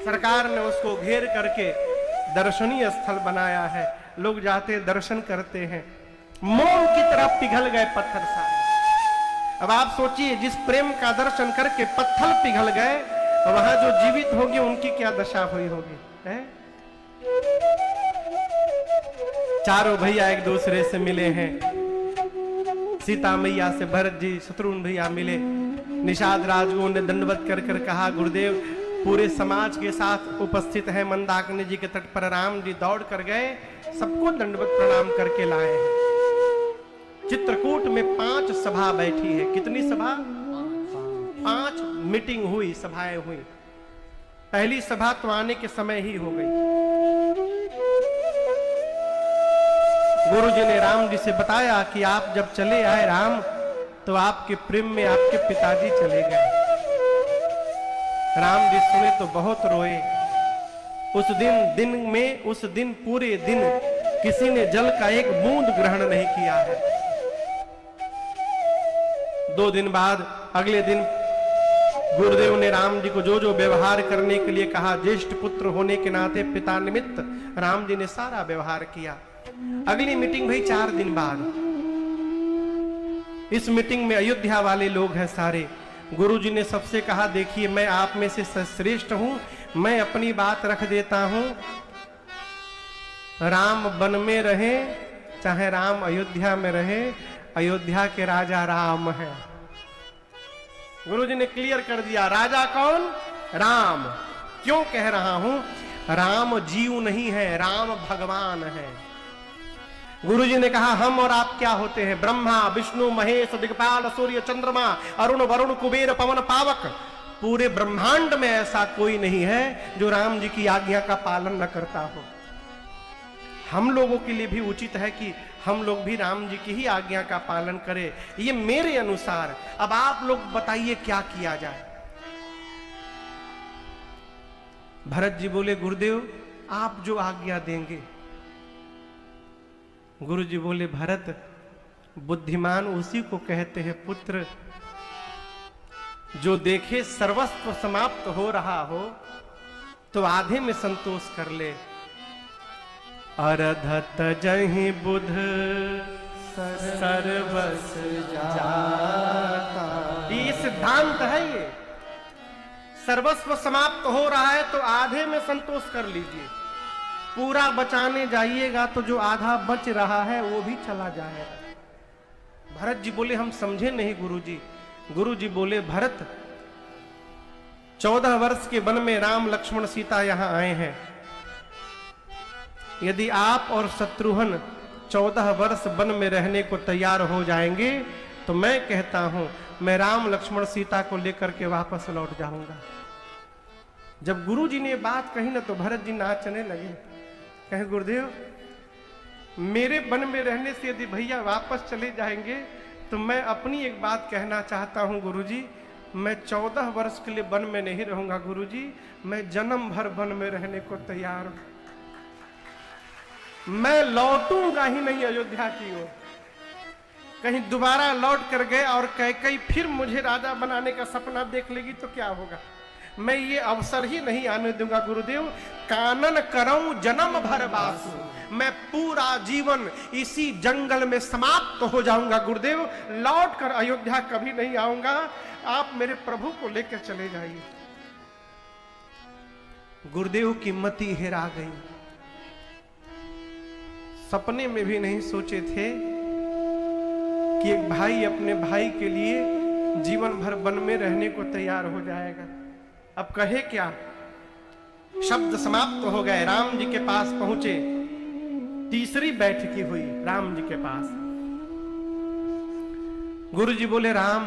सरकार ने उसको घेर करके दर्शनीय स्थल बनाया है। लोग जाते दर्शन करते हैं, मोम की तरह पिघल गए पत्थर सारे। अब आप सोचिए, जिस प्रेम का दर्शन करके पत्थर पिघल गए, वहां जो जीवित होंगे उनकी क्या दशा हुई होगी, है? चारों भैया एक दूसरे से मिले हैं। सीता मैया से भरत जी, शत्रुघ्न भैया मिले। निषाद राजगुरु ने दंडवत कर कर कहा, गुरुदेव पूरे समाज के साथ उपस्थित है, मंदाकिनी जी के तट पर राम जी दौड़ कर गए, सबको दंडवत प्रणाम करके लाए हैं। चित्रकूट में 5 सभा बैठी है। कितनी सभा? 5 मीटिंग हुई, सभाएं हुई। पहली सभा तो आने के समय ही हो गई। गुरु जी ने राम जी से बताया कि आप जब चले आए राम, तो आपके प्रेम में आपके पिताजी चले गए। राम जी सुने तो बहुत रोए। उस दिन पूरे दिन किसी ने जल का एक बूंद ग्रहण नहीं किया है। 2 दिन बाद अगले दिन गुरुदेव ने राम जी को जो जो व्यवहार करने के लिए कहा, ज्येष्ठ पुत्र होने के नाते पिता निमित्त राम जी ने सारा व्यवहार किया। अगली मीटिंग भई 4 दिन बाद। इस मीटिंग में अयोध्या वाले लोग हैं सारे। गुरु जी ने सबसे कहा, देखिए मैं आप में से श्रेष्ठ हूं, मैं अपनी बात रख देता हूं। राम वन में रहे चाहे राम अयोध्या में रहे, अयोध्या के राजा राम है। गुरु जी ने क्लियर कर दिया, राजा कौन? राम। क्यों कह रहा हूं? राम जीव नहीं है, राम भगवान है। गुरु जी ने कहा, हम और आप क्या होते हैं? ब्रह्मा विष्णु महेश दिक्पाल सूर्य चंद्रमा अरुण वरुण कुबेर पवन पावक। पूरे ब्रह्मांड में ऐसा कोई नहीं है जो राम जी की आज्ञा का पालन न करता हो। हम लोगों के लिए भी उचित है कि हम लोग भी राम जी की ही आज्ञा का पालन करें, ये मेरे अनुसार। अब आप लोग बताइए क्या किया जाए। भरत जी बोले, गुरुदेव आप जो आज्ञा देंगे। गुरु जी बोले, भरत बुद्धिमान उसी को कहते हैं पुत्र, जो देखे सर्वस्व समाप्त हो रहा हो तो आधे में संतोष कर ले। अरधत जहि बुध सर्वस जाता। ये सिद्धांत है। ये सर्वस्व समाप्त हो रहा है तो आधे में संतोष कर लीजिए। पूरा बचाने जाइएगा तो जो आधा बच रहा है वो भी चला जाएगा। भरत जी बोले, हम समझे नहीं गुरु जी। गुरु जी बोले, भरत 14 वर्ष के वन में राम लक्ष्मण सीता यहां आए हैं। यदि आप और शत्रुघ्न 14 वर्ष वन में रहने को तैयार हो जाएंगे तो मैं कहता हूं, मैं राम लक्ष्मण सीता को लेकर के वापस लौट जाऊंगा। जब गुरु जी ने बात कही ना, तो भरत जी नाचने लगे। कहे, गुरुदेव मेरे वन में रहने से यदि भैया वापस चले जाएंगे तो मैं अपनी एक बात कहना चाहता हूं गुरुजी। मैं 14 वर्ष के लिए वन में नहीं रहूंगा गुरुजी, मैं जन्म भर वन में रहने को तैयार हूं। मैं लौटूंगा ही नहीं अयोध्या की ओर। कहीं दोबारा लौट कर गए और कैकेयी फिर मुझे राजा बनाने का सपना देख लेगी तो क्या होगा। मैं ये अवसर ही नहीं आने दूंगा गुरुदेव। कानन करऊं जन्म भर बासु, मैं पूरा जीवन इसी जंगल में समाप्त हो जाऊंगा गुरुदेव। लौट कर अयोध्या कभी नहीं आऊंगा। आप मेरे प्रभु को लेकर चले जाइए। गुरुदेव की मति हेरा गई। सपने में भी नहीं सोचे थे कि एक भाई अपने भाई के लिए जीवन भर वन में रहने को तैयार हो जाएगा। अब कहे क्या, शब्द समाप्त हो गए। राम जी के पास पहुंचे। तीसरी बैठकी हुई राम जी के पास। गुरु जी बोले, राम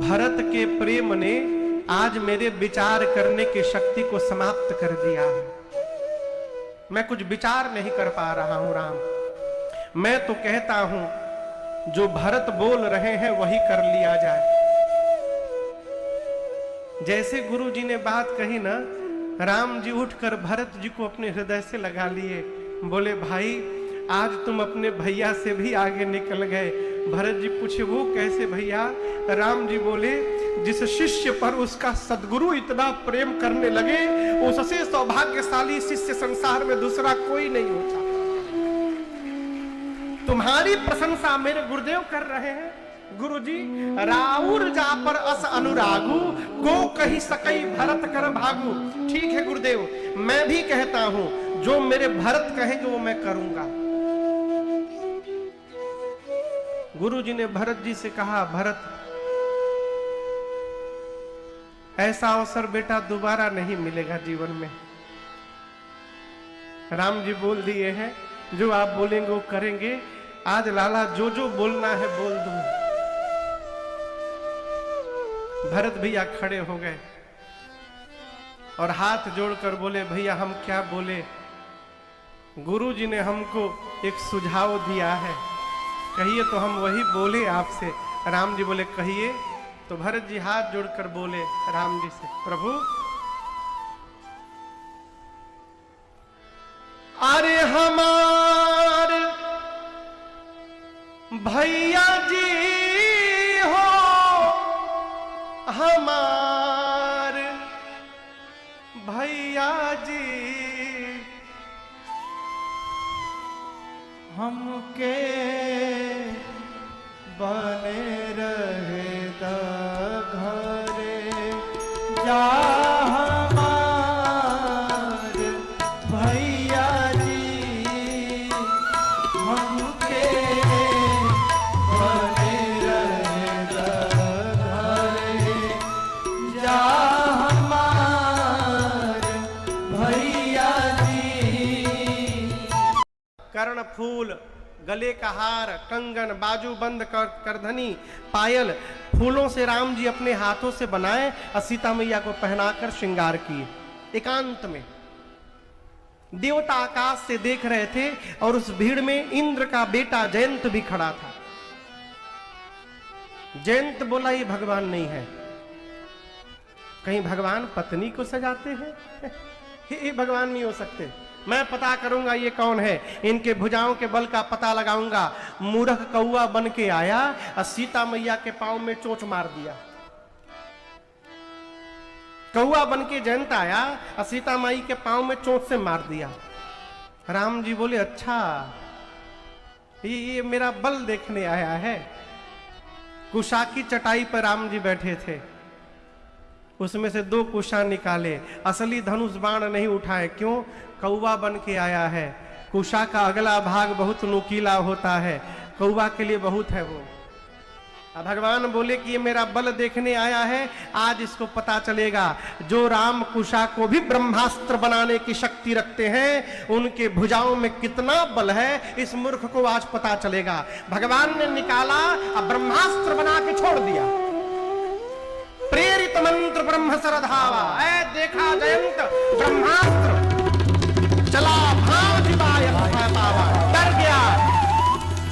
भरत के प्रेम ने आज मेरे विचार करने की शक्ति को समाप्त कर दिया है। मैं कुछ विचार नहीं कर पा रहा हूं राम। मैं तो कहता हूं जो भरत बोल रहे हैं वही कर लिया जाए। जैसे गुरु जी ने बात कही ना, राम जी उठकर भरत जी को अपने हृदय से लगा लिए। बोले, भाई आज तुम अपने भैया से भी आगे निकल गए। भरत जी पूछे, वो कैसे भैया? राम जी बोले, जिस शिष्य पर उसका सद्गुरु इतना प्रेम करने लगे, उससे सौभाग्यशाली शिष्य संसार में दूसरा कोई नहीं होता। तुम्हारी प्रशंसा मेरे गुरुदेव कर रहे हैं। गुरुजी, राउर जा पर अस अनुरागु, को कही सकई भरत कर भागु। ठीक है गुरुदेव, मैं भी कहता हूं, जो मेरे भरत कहेंगे वो मैं करूंगा। गुरुजी ने भरत जी से कहा, भरत, ऐसा अवसर बेटा दोबारा नहीं मिलेगा जीवन में। राम जी बोल दिए हैं, जो आप बोलेंगे वो करेंगे। आज लाला जो जो बोलना है बोल दूं। भरत भैया खड़े हो गए और हाथ जोड़कर बोले, भैया हम क्या बोले, गुरुजी ने हमको एक सुझाव दिया है, कहिए तो हम वही बोले आपसे। राम जी बोले, कहिए। तो भरत जी हाथ जोड़कर बोले राम जी से, प्रभु, अरे हमार भैया जी हो, हमार भैया जी, हमके बने रहे दा घरे जा, हमार भैया जी, हमके बने रहे दा घरे जा, हमार भैया जी। कर्ण फूल, गले का हार, कंगन, बाजू बंद, करधनी, पायल, फूलों से राम जी अपने हाथों से बनाए और सीता मैया को पहनाकर श्रृंगार किए। एकांत में देवता आकाश से देख रहे थे और उस भीड़ में इंद्र का बेटा जयंत भी खड़ा था। जयंत बोला, ये भगवान नहीं है। कहीं भगवान पत्नी को सजाते हैं? ये भगवान नहीं हो सकते। मैं पता करूंगा ये कौन है, इनके भुजाओं के बल का पता लगाऊंगा। मूर्ख कौआ बन के आया और सीता मैया के पांव में चोट मार दिया। कौआ बन के जयंत आया और सीता माई के पांव में चोट से मार दिया। राम जी बोले, अच्छा ये मेरा बल देखने आया है। कुशा की चटाई पर राम जी बैठे थे, उसमें से 2 कुशा निकाले, असली धनुष बाण नहीं उठाए। क्यों? कौवा बन के आया है। कुशा का अगला भाग बहुत नुकीला होता है, कौवा के लिए बहुत है वो। अब भगवान बोले कि ये मेरा बल देखने आया है, आज इसको पता चलेगा। जो राम कुशा को भी ब्रह्मास्त्र बनाने की शक्ति रखते हैं, उनके भुजाओं में कितना बल है, इस मूर्ख को आज पता चलेगा। भगवान ने निकाला और ब्रह्मास्त्र बना के छोड़ दिया। प्रेरित मंत्र ब्रह्म सरधावा, ऐ देखा जयंत ब्रह्मास्त्र चला, भाव दिवाय पावा, डर गया।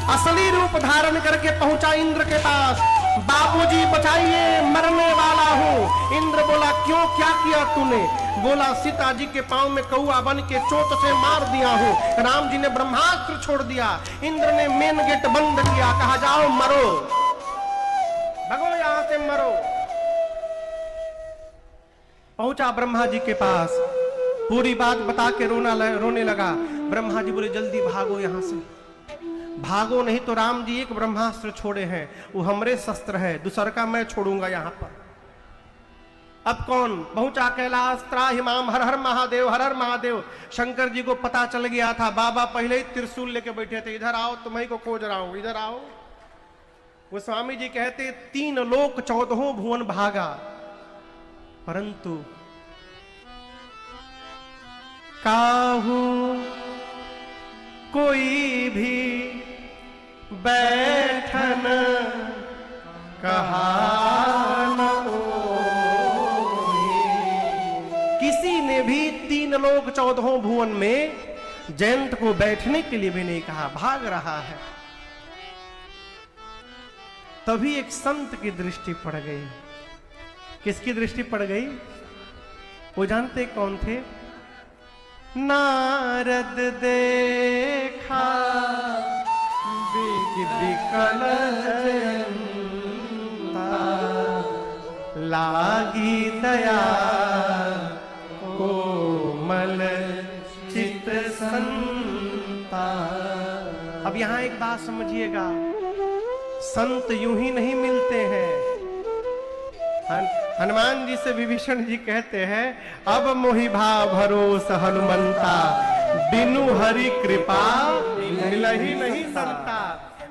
असली रूप धारण करके पहुंचा इंद्र के पास। बाबूजी बचाइए, मरने वाला हूं। इंद्र बोला, क्यों, क्या किया तूने? बोला, सीता जी के पांव में कौआ बन के चोट से मार दिया हूं। राम जी ने ब्रह्मास्त्र छोड़ दिया। इंद्र ने मेन गेट बंद किया, कहा जाओ मरो, भगो यहां से मरो। पहुंचा ब्रह्मा जी के पास, पूरी बात बता के रोने लगा। ब्रह्मा जी बोले, जल्दी भागो यहां से, भागो नहीं तो राम जी एक ब्रह्मास्त्र छोड़े हैं, वो हमरे शस्त्र है, दूसर का मैं छोड़ूंगा यहां पर। अब कौन पहुंचा? कैलाश त्राहिमाम, हर हर महादेव, हर हर महादेव। शंकर जी को पता चल गया था, बाबा पहले ही त्रिशूल लेके बैठे थे, इधर आओ, तुम्हें को खोज रहा हूं, इधर आओ। वो स्वामी जी कहते, 3 लोक 14 भुवन भागा, परंतु काहू कोई भी बैठन कहा न होई। किसी ने भी 3 लोक 14 भुवन में जयंत को बैठने के लिए भी नहीं कहा, भाग रहा है। तभी एक संत की दृष्टि पड़ गई। किसकी दृष्टि पड़ गई? वो जानते कौन थे? नारद देखा बिकल लागी दया कोमल चित संता। अब यहां एक बात समझिएगा, संत यूं ही नहीं मिलते हैं। हनुमान जी से विभीषण जी कहते हैं, अब मोहि भाव भरोस हनुमंता, बिनु हरि कृपा मिलहि नहीं संता।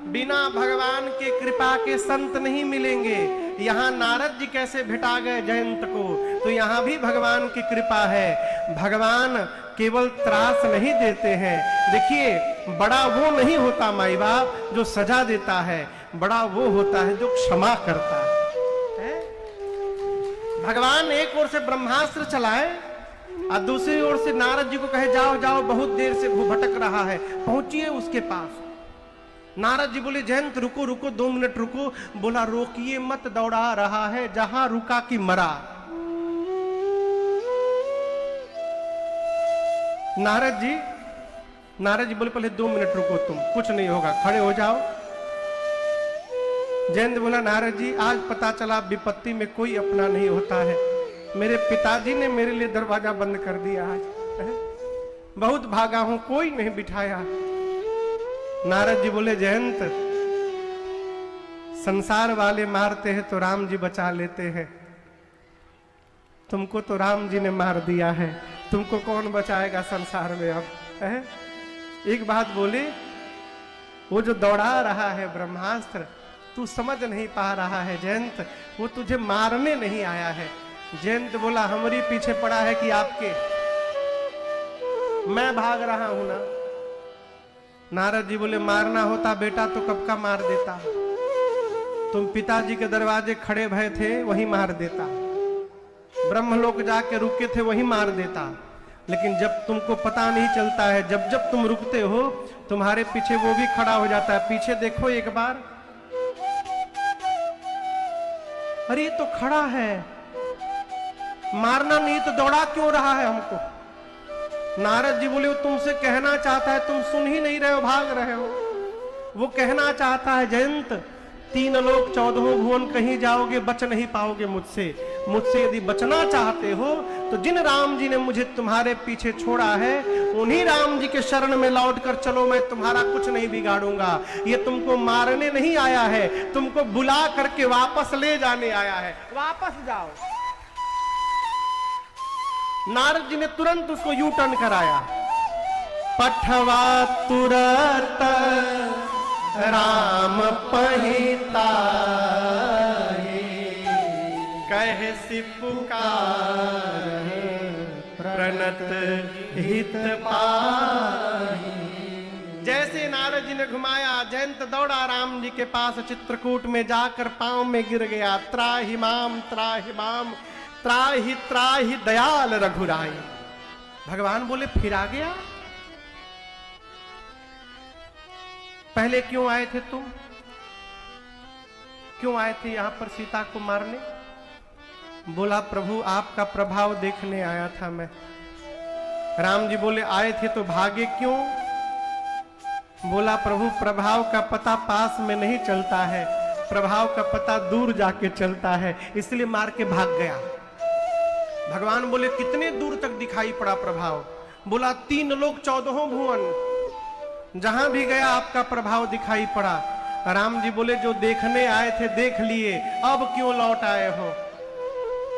बिना भगवान के कृपा के संत नहीं मिलेंगे। यहाँ नारद जी कैसे भेटा गए जयंत को, तो यहाँ भी भगवान की कृपा है। भगवान केवल त्रास नहीं देते हैं। देखिए, बड़ा वो नहीं होता माई बाप जो सजा देता है, बड़ा वो होता है जो क्षमा करता है। भगवान एक ओर से ब्रह्मास्त्र चलाए और दूसरी ओर से नारद जी को कहे जाओ जाओ, बहुत देर से वो भटक रहा है, पहुंचिए उसके पास। नारद जी बोले जयंत रुको रुको, 2 मिनट रुको। बोला रोकिए मत, दौड़ा रहा है, जहां रुका कि मरा। नारद जी बोले पहले 2 मिनट रुको, तुम कुछ नहीं होगा, खड़े हो जाओ। जयंत बोला नारद जी, आज पता चला विपत्ति में कोई अपना नहीं होता है। मेरे पिताजी ने मेरे लिए दरवाजा बंद कर दिया, आज बहुत भागा हूं, कोई नहीं बिठाया। नारद जी बोले जयंत, संसार वाले मारते हैं तो राम जी बचा लेते हैं, तुमको तो राम जी ने मार दिया है, तुमको कौन बचाएगा संसार में अब है? एक बात बोले, वो जो दौड़ा रहा है ब्रह्मास्त्र, तू समझ नहीं पा रहा है जयंत, वो तुझे मारने नहीं आया है। जयंत बोला हमारी पीछे पड़ा है कि आपके, मैं भाग रहा हूं ना। नारद जी बोले मारना होता बेटा तो कब का मार देता, तुम पिताजी के दरवाजे खड़े भय थे वहीं मार देता, ब्रह्मलोक जाके रुके थे वहीं मार देता। लेकिन जब तुमको पता नहीं चलता है, जब जब तुम रुकते हो तुम्हारे पीछे वो भी खड़ा हो जाता है। पीछे देखो एक बार, अरे ये तो खड़ा है, मारना नहीं तो दौड़ा क्यों रहा है हमको। नारद जी बोले वो तुमसे कहना चाहता है, तुम सुन ही नहीं रहे हो, भाग रहे हो। वो कहना चाहता है जयंत, 3 लोक 14 भुवन कहीं जाओगे बच नहीं पाओगे मुझसे। मुझसे यदि बचना चाहते हो तो जिन राम जी ने मुझे तुम्हारे पीछे छोड़ा है उन्हीं राम जी के शरण में लौट कर चलो, मैं तुम्हारा कुछ नहीं बिगाड़ूंगा। ये तुमको मारने नहीं आया है, तुमको बुला करके वापस ले जाने आया है, वापस जाओ। नारद जी ने तुरंत उसको यू टर्न कराया। पठवा तुरत राम पहिता, कहे सि पुकार प्रणत हित पाहि। जैसे नारद जी ने घुमाया, जयंत दौड़ा राम जी के पास, चित्रकूट में जाकर पांव में गिर गया। त्राहि माम त्राहि माम त्राहि त्राहि दयाल रघुराई। भगवान बोले फिर आ गया, पहले क्यों आए थे तुम, क्यों आए थे यहां पर सीता को मारने। बोला प्रभु आपका प्रभाव देखने आया था मैं। राम जी बोले आए थे तो भागे क्यों। बोला प्रभु प्रभाव का पता पास में नहीं चलता है, प्रभाव का पता दूर जाके चलता है, इसलिए मार के भाग गया। भगवान बोले कितने दूर तक दिखाई पड़ा प्रभाव। बोला 3 लोक 14 भुवन, जहां भी गया आपका प्रभाव दिखाई पड़ा। राम जी बोले जो देखने आए थे देख लिए, अब क्यों लौट आए हो।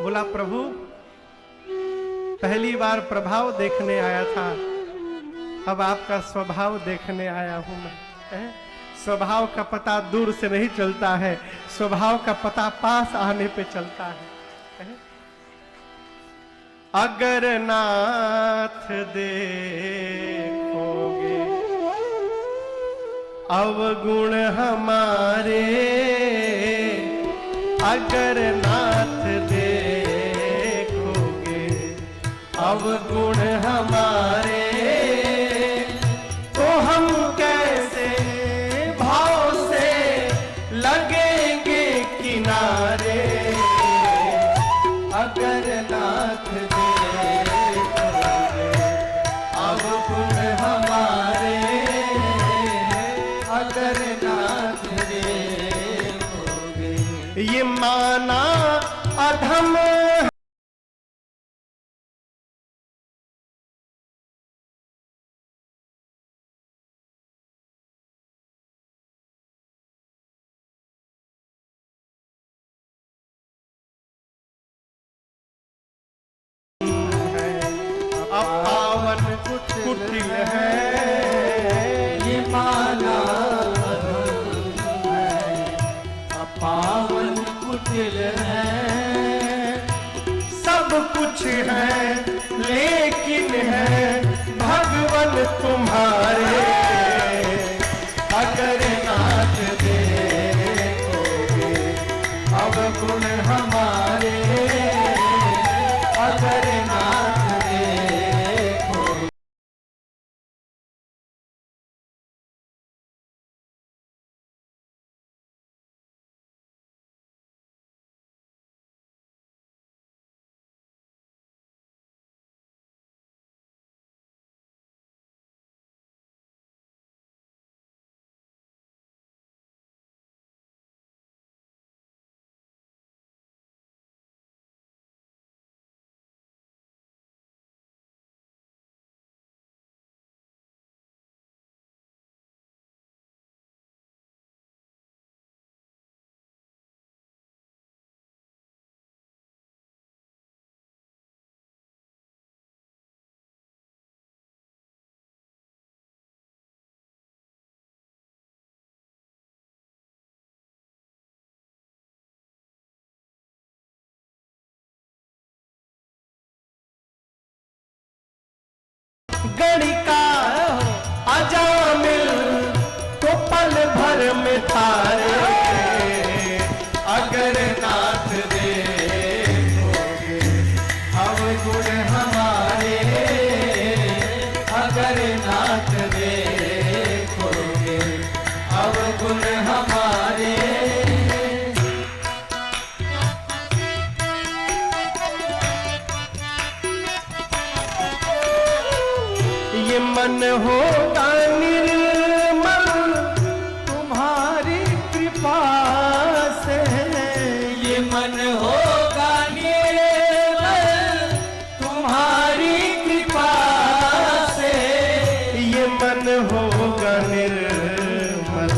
बोला प्रभु पहली बार प्रभाव देखने आया था, अब आपका स्वभाव देखने आया हूं मैं। स्वभाव का पता दूर से नहीं चलता है, स्वभाव का पता पास आने पे चलता है। अगर नाथ देखोगे अवगुण हमारे, अगर नाथ देखोगे अवगुण हमारे, तो हम कैसे भाव से लगेंगे किनारे। अगर नाथ देखोगे अवगुण हमारे, अगर नाथ देखोगे। ये माना अधम कुटिल है, ये माना है, पावन कुटिल है। सब कुछ है लेकिन है भगवन तुम्हारे, अगर नाथ देखोगे अवगुण हमारे, अगर नाथ देखो। गणिका अजामिल तो पल भर में तारे, अगर नाथ देखोगे अवगुण हमारे, अगर नाथ देखोगे अवगुण हमारे। ये मन होगा निर्मल तुम्हारी कृपा से, ये मन होगा निर्मल तुम्हारी कृपा से, ये मन होगा निर्मल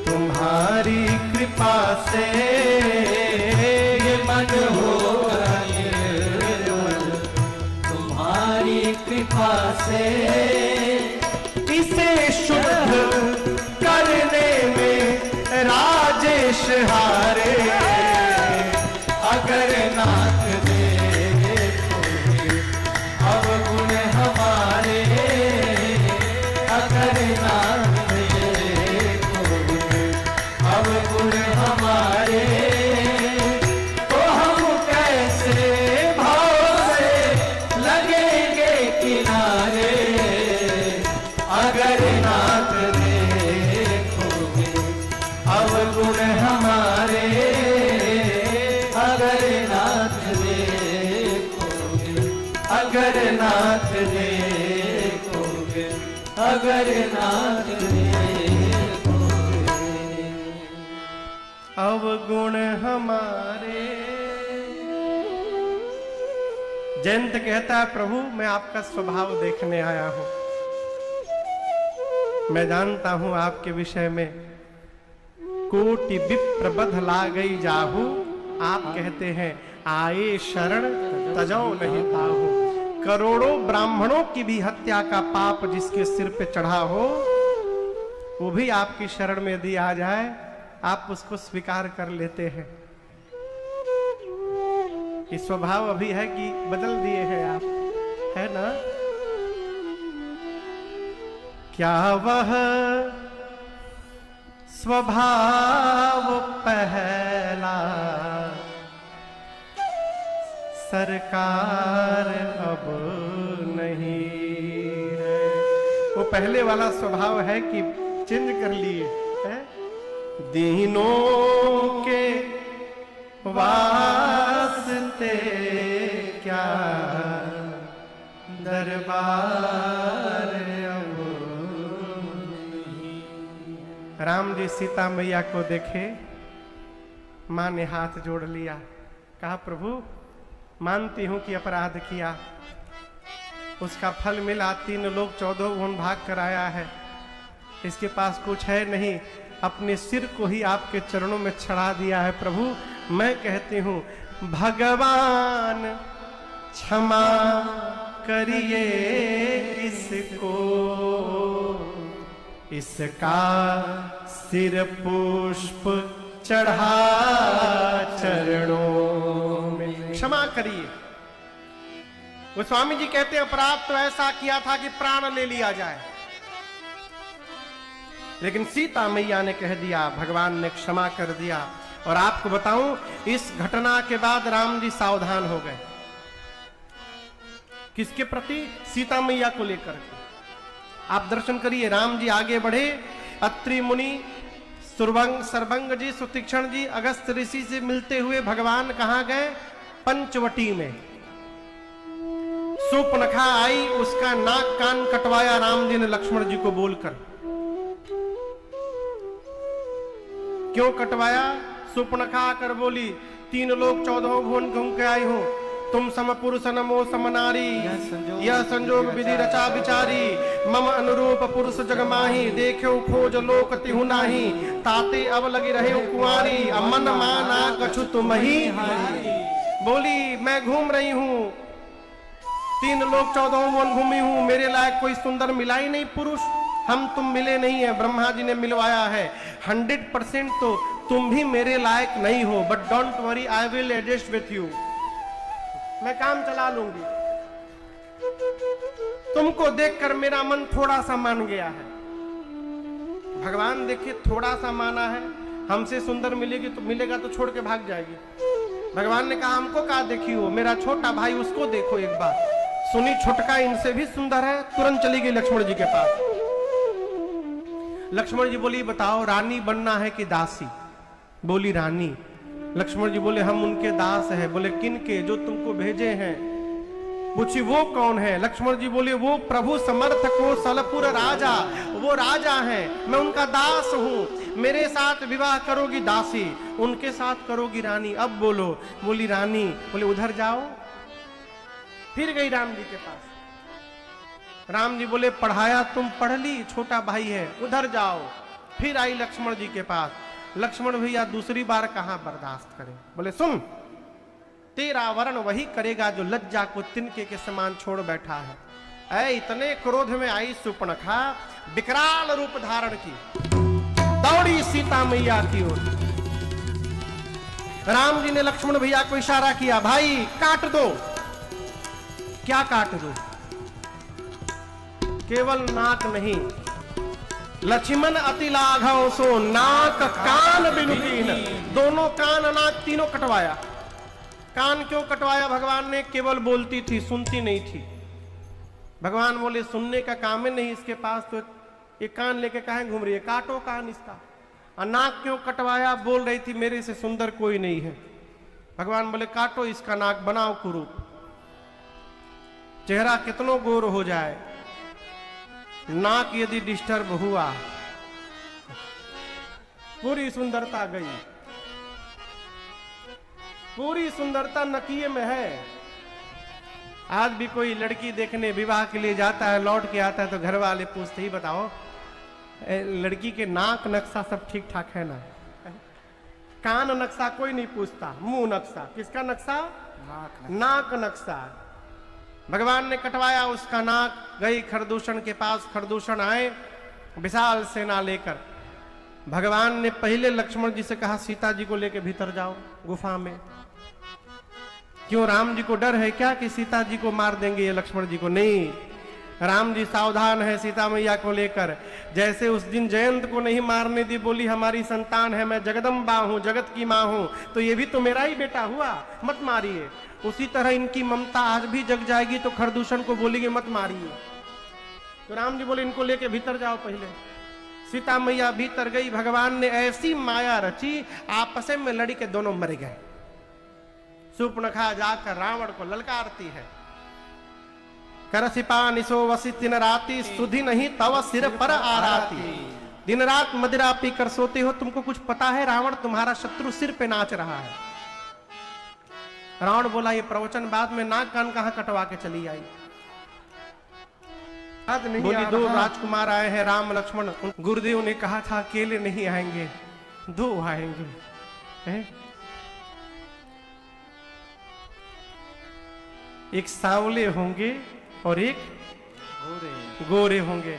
तुम्हारी कृपा से, ये मन होगा निर्मल तुम्हारी कृपा से। इसे शुद्ध करने में राजेश हारे, अगर नाथ देखोगे अवगुण हमारे, अगर नाथ देखोगे अवगुण हमारे। तो हम कैसे भाव से लगेंगे किनारे, अगर नाथ देखोगे अवगुण हमारे, अगर नाथ देखोगे, अगर नाथ देखोगे, अगर नाथ देखोगे। अवगुण हमारे। जयंत कहता है प्रभु मैं आपका स्वभाव देखने आया हूं, मैं जानता हूं आपके विषय में कोटि विप्रबध ला गई जाहू। आप कहते हैं आए शरण तजौ नहीं ताहू। करोड़ों ब्राह्मणों की भी हत्या का पाप जिसके सिर पे चढ़ा हो, वो भी आपकी शरण में यदि आ जाए आप उसको स्वीकार कर लेते हैं। ये स्वभाव अभी है कि बदल दिए हैं आप, है ना? क्या वह स्वभाव पहला सरकार अब नहीं है? वो पहले वाला स्वभाव है कि चेंज कर लिए है? दीनों के वास्ते क्या दरबार अब नहीं। राम जी सीता मैया को देखे, मां ने हाथ जोड़ लिया, कहा प्रभु मानती हूं कि अपराध किया, उसका फल मिला, 3 लोग 14 गुण भाग कर आया है, इसके पास कुछ है नहीं, अपने सिर को ही आपके चरणों में चढ़ा दिया है। प्रभु मैं कहती हूं भगवान क्षमा करिए इसको, इसका सिर पुष्प चढ़ा चरणों में। क्षमा करिए। वो स्वामी जी कहते हैं अपराध तो ऐसा किया था कि प्राण ले लिया जाए, लेकिन सीता मैया ने कह दिया, भगवान ने क्षमा कर दिया। और आपको बताऊं, इस घटना के बाद राम जी सावधान हो गए। किसके प्रति? सीता मैया को लेकर के। आप दर्शन करिए, राम जी आगे बढ़े, अत्रि मुनि, सर्वंग जी, सुतीक्षण जी, अगस्त ऋषि से मिलते हुए भगवान कहां गए? पंचवटी में। सूर्पनखा आई, उसका नाक कान कटवाया राम जी ने लक्ष्मण जी को बोलकर। क्यों कटवाया? सूर्पनखा आकर बोली, 3 लोक 14 भुवन घूम के आई हूं, तुम सम पुरुष नमो समनारी, यह संजोग विधि रचा विचारी, मम अनुरूप पुरुष जगमाही, देखो खोज लोक तिहु नाही, ताते अब लगी रहे कुंवारी, अमन माना कछु तुम ही। बोली, मैं घूम रही हूं, 3 लोक 14 भुवन घूमी हूं, मेरे लायक कोई सुंदर मिला ही नहीं पुरुष, हम तुम मिले नहीं है, ब्रह्मा जी ने मिलवाया है, 100% तो तुम भी मेरे लायक नहीं हो, but don't worry, I will adjust with you, मैं काम चला लूंगी। तुमको देखकर मेरा मन थोड़ा सा मान गया है। भगवान देखिए, थोड़ा सा माना है, हमसे सुंदर मिलेगी तो मिलेगा तो छोड़ के भाग जाएगी। भगवान ने कहा, हमको कहा देखी हो, मेरा छोटा भाई उसको देखो एक बार। सुनी छोटका इनसे भी सुंदर है, तुरंत चली गई लक्ष्मण जी के पास। लक्ष्मण जी बोली, बताओ रानी बनना है कि दासी? बोली, रानी। लक्ष्मण जी बोले, हम उनके दास हैं। बोले, किन के? जो तुमको भेजे हैं। पूछी, वो कौन है? लक्ष्मण जी बोले, वो प्रभु समर्थ को सलपुर राजा, वो राजा हैं, मैं उनका दास हूं। मेरे साथ विवाह करोगी दासी, उनके साथ करोगी रानी। अब बोलो। बोली, रानी। बोले, उधर जाओ। फिर गई राम जी के पास। राम जी बोले, पढ़ाया तुम पढ़ ली, छोटा भाई है, उधर जाओ। फिर आई लक्ष्मण जी के पास। लक्ष्मण भैया दूसरी बार कहां बर्दाश्त करे। बोले, सुन, तेरा वर्ण वही करेगा जो लज्जा को तिनके के समान छोड़ बैठा है। ऐ इतने क्रोध में आई सूर्पनखा, विकराल रूप धारण की, दौड़ी सीता मैया की ओर। राम जी ने लक्ष्मण भैया को इशारा किया, भाई काट दो। क्या काट दो? केवल नाक नहीं, लक्ष्मण अति लाघव सो नाक कान बिनु कीन, दोनों कान नाक तीनों कटवाया। कान क्यों कटवाया भगवान ने? केवल बोलती थी, सुनती नहीं थी। भगवान बोले, सुनने का काम ही नहीं इसके पास, तो ये कान लेके कहां घूम रही है, काटो कान इसका। और नाक क्यों कटवाया? बोल रही थी, मेरे से सुंदर कोई नहीं है। भगवान बोले, काटो इसका नाक, बनाओ कुरूप। चेहरा कितनो गोर हो जाए, नाक यदि डिस्टर्ब हुआ, पूरी सुंदरता गई। पूरी सुंदरता नकिए में है। आज भी कोई लड़की देखने विवाह के लिए जाता है, लौट के आता है तो घर वाले पूछते ही, बताओ लड़की के नाक नक्शा सब ठीक ठाक है ना? कान नक्शा कोई नहीं पूछता, मुंह नक्शा। किसका नक्शा? नाक नक्शा। भगवान ने कटवाया उसका नाक। गई खरदूषण के पास, खरदूषण आए विशाल सेना लेकर। भगवान ने पहले लक्ष्मण जी से कहा, सीता जी को लेकर भीतर जाओ गुफा में। क्यों? राम जी को डर है क्या कि सीता जी को मार देंगे ये लक्ष्मण जी को? नहीं, राम जी सावधान है सीता मैया को लेकर। जैसे उस दिन जयंत को नहीं मारने दी, बोली हमारी संतान है, मैं जगदम्बा हूं, जगत की मां हूं, तो ये भी तो मेरा ही बेटा हुआ, मत मारिए। उसी तरह इनकी ममता आज भी जग जाएगी तो खरदूषण को बोलेंगे मत मारिए। तो राम जी बोले, इनको लेके भीतर जाओ पहले। सीता मैया भीतर गई। भगवान ने ऐसी माया रची, आपस में लड़ी के दोनों मर गए। सूर्पनखा जाकर रावण को ललकारती है, करसिपा निशो वसी दिन राती, सुधि नहीं तव सिर पर आराती। दिन रात मदिरा पी कर सोते हो, तुमको कुछ पता है? रावण तुम्हारा शत्रु सिर पे नाच रहा है। रावण बोला, ये प्रवचन बाद में नाक कान कहां कटवा के चली आई? बोली, 2 राजकुमार आए हैं, राम लक्ष्मण। गुरुदेव ने कहा था अकेले नहीं आएंगे, 2 आएंगे। एक सांवले होंगे, और एक गोरे गोरे होंगे।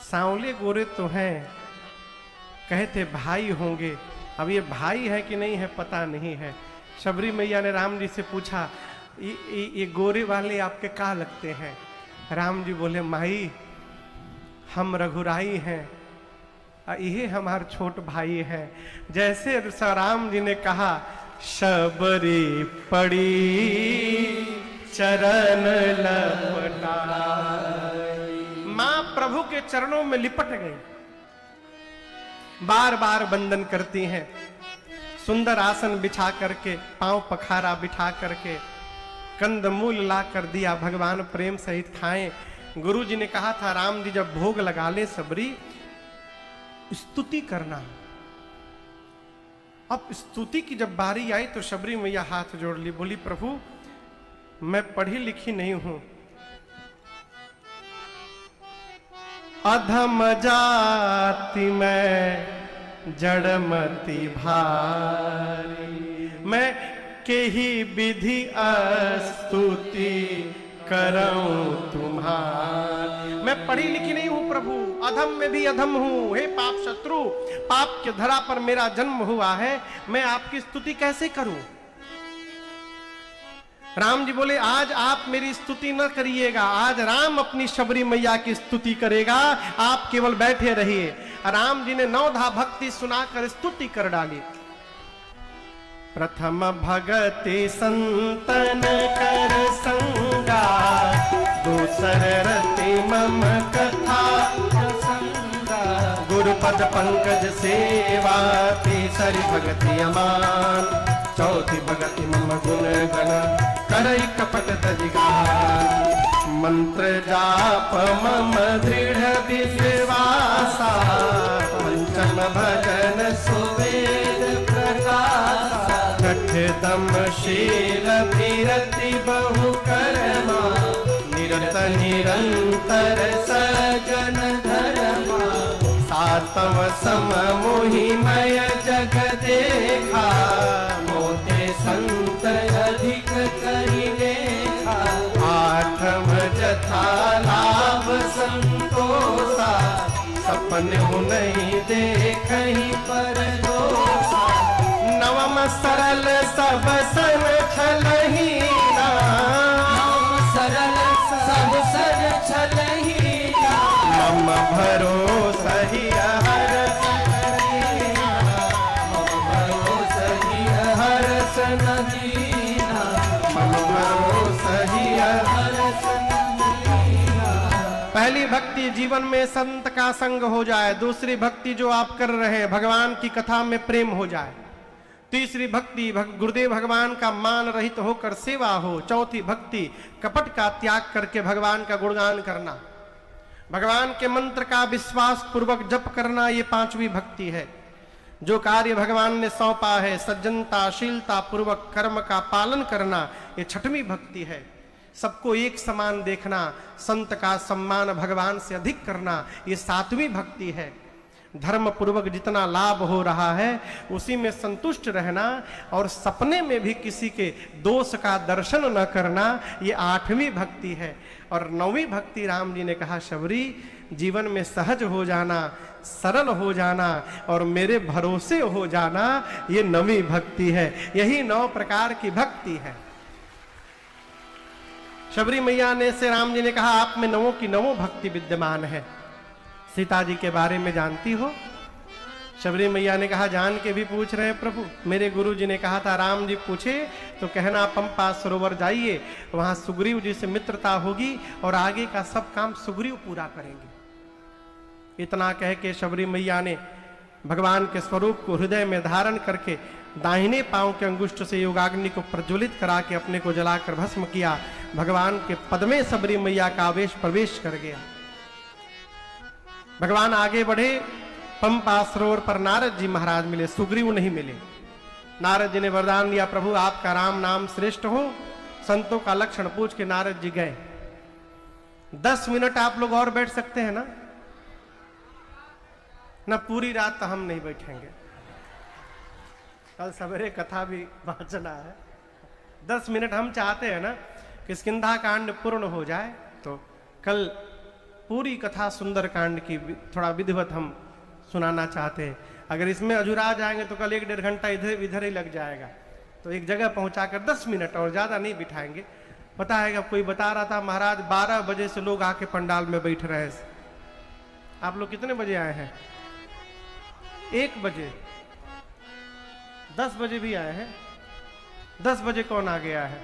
सांवले गोरे तो हैं, कहते भाई होंगे। अब ये भाई है कि नहीं है पता नहीं है। शबरी मैया ने राम जी से पूछा, ये गोरे वाले आपके का लगते हैं? राम जी बोले, माई हम रघुराई हैं, ये हमार छोट भाई है। जैसे राम जी ने कहा, शबरी पड़ी चरण लपटा, मां प्रभु के चरणों में लिपट गई, बार बार वंदन करती हैं। सुंदर आसन बिछा करके, पांव पखारा बिठा करके, कंदमूल ला कर दिया, भगवान प्रेम सहित खाएं। गुरु जी ने कहा था, राम जी जब भोग लगा ले सबरी, स्तुति करना। अब स्तुति की जब बारी आई तो शबरी मैया हाथ जोड़ ली, बोली प्रभु मैं पढ़ी लिखी नहीं हूं, अधम जाति में जड़मति भारी, मैं के ही विधि स्तुति करऊं तुम्हारी। मैं पढ़ी लिखी नहीं हूं प्रभु, अधम में भी अधम हूं। हे पाप शत्रु, पाप के धरा पर मेरा जन्म हुआ है, मैं आपकी स्तुति कैसे करूं? राम जी बोले, आज आप मेरी स्तुति न करिएगा, आज राम अपनी शबरी मैया की स्तुति करेगा, आप केवल बैठे रहिए। राम जी ने नवधा भक्ति सुनाकर स्तुति कर डाली। प्रथम भगति संतन कर संगा, दूसर रति मम कथा प्रसंगा, गुरुपद पंकज सेवा, तीसरी भगति अमान, चौथी भगति मम गुण गण, करई कपट तजिगान, मंत्र जाप मम दृढ़ विश्वासा, पंचम भजन सुवेद प्रकाशा, छठ दम शील विरति बहु कर्मा, निरत निरंतर सजन धर्मा, सातम सम मोहिमय जग देखा, मोते संत अधिक कहि देखा, आठम जथा लाभ संतोषा, सपन नहीं देखहि पर दोषा, नवम सरल सब सन छलहीना, सरल सब सन छलहीना, मम भरोसा ही हर सनदीना, मम भरोसा ही हर सनदीना, मम भरोसा ही हर सनदीना। पहली भक्ति जीवन में संत का संग हो जाए, दूसरी भक्ति जो आप कर रहे हैं भगवान की कथा में प्रेम हो जाए, तीसरी भक्ति गुरुदेव भगवान का मान रहित होकर सेवा हो, चौथी भक्ति कपट का त्याग करके भगवान का गुणगान करना, भगवान के मंत्र का विश्वास पूर्वक जप करना, ये पांचवी भक्ति है। जो कार्य भगवान ने सौंपा है, सज्जनता शीलता पूर्वक कर्म का पालन करना, ये छठवीं भक्ति है। सबको एक समान देखना, संत का सम्मान भगवान से अधिक करना, ये सातवीं भक्ति है। धर्म पूर्वक जितना लाभ हो रहा है उसी में संतुष्ट रहना, और सपने में भी किसी के दोष का दर्शन न करना, ये आठवीं भक्ति है। और नौवीं भक्ति राम जी ने कहा, शबरी जीवन में सहज हो जाना, सरल हो जाना और मेरे भरोसे हो जाना, ये नवीं भक्ति है। यही 9 प्रकार की भक्ति है। शबरी मैया ने से राम जी ने कहा, आप में 9 की 9 भक्ति विद्यमान है। सीता जी के बारे में जानती हो? शबरी मैया ने कहा, जान के भी पूछ रहे हैं प्रभु। मेरे गुरु जी ने कहा था, राम जी पूछे तो कहना पंपा सरोवर जाइए, वहां सुग्रीव जी से मित्रता होगी और आगे का सब काम सुग्रीव पूरा करेंगे। इतना कह के शबरी मैया ने भगवान के स्वरूप को हृदय में धारण करके दाहिने पांव के अंगुष्ठ से योगाग्नि को प्रज्वलित करा के अपने को जलाकर भस्म किया। भगवान के पद में शबरी मैया का आवेश प्रवेश कर गया। भगवान आगे बढ़े, पंपा सरोवर पर नारद जी महाराज मिले, सुग्रीव नहीं मिले। नारद जी ने वरदान दिया, प्रभु आपका राम नाम श्रेष्ठ हो। संतों का लक्षण पूछ के नारद जी गए। 10 मिनट आप लोग और बैठ सकते हैं ना पूरी रात तो हम नहीं बैठेंगे, कल सवेरे कथा भी वाचना है। 10 मिनट हम चाहते हैं ना कि किष्किंधा कांड पूर्ण हो जाए, तो कल पूरी कथा सुंदर कांड की थोड़ा विधिवत हम सुनाना चाहते हैं। अगर इसमें अधूरा जाएंगे तो कल 1-1.5 घंटा इधर इधर ही लग जाएगा। तो एक जगह पहुंचाकर 10 मिनट और ज़्यादा नहीं बिठाएंगे। पता है कि कोई बता रहा था महाराज 12 बजे से लोग आके पंडाल में बैठ रहे हैं। आप लोग कितने बजे आए हैं? 1 बजे, 10 बजे भी आए हैं। 10 बजे कौन आ गया है?